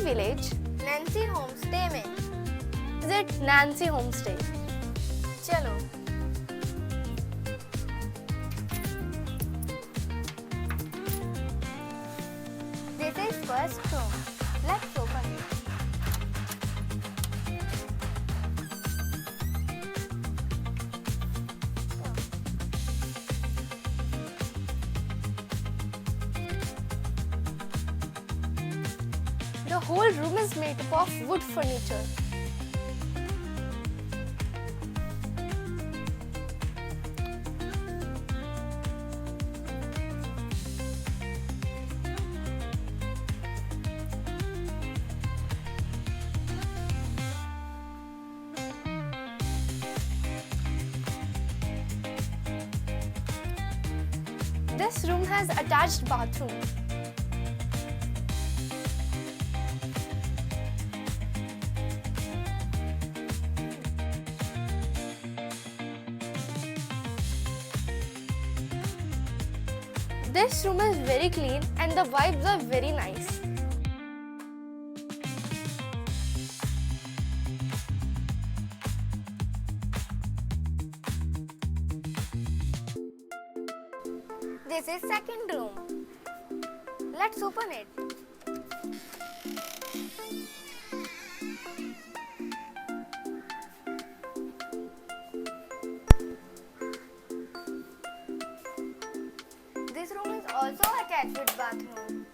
Village Nancy homestay में visit Nancy homestay. चलो। This is first room. Let's open it. The whole room is made up of wood furniture. This room has attached bathroom. This room is very clean and the vibes are very nice. This is second room. Let's open it. This room is also attached with bathroom.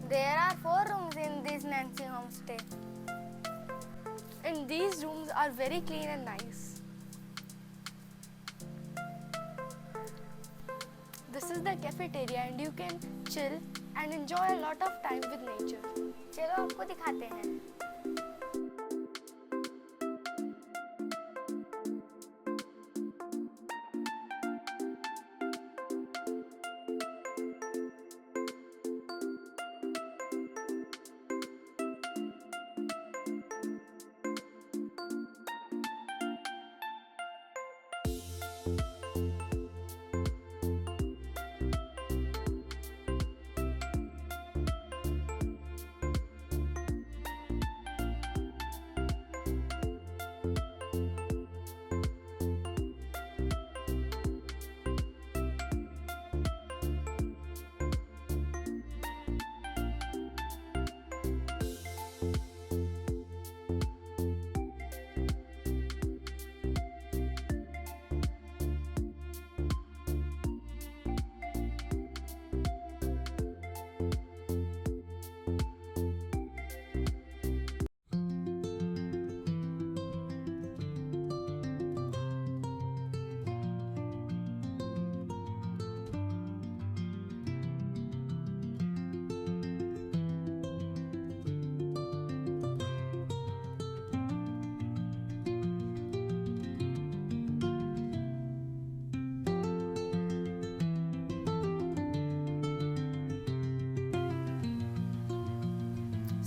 There are 4 rooms in this Nancy Homestay. And these rooms are very clean and nice. This is the cafeteria and you can chill and enjoy a lot of time with nature. चलो आपको दिखाते हैं.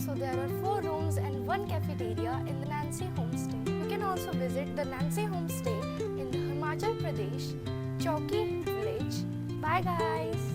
So there are 4 rooms and 1 cafeteria in the Nancy Homestay. You can also visit the Nancy Homestay in the Himachal Pradesh, Chowki village. Bye guys!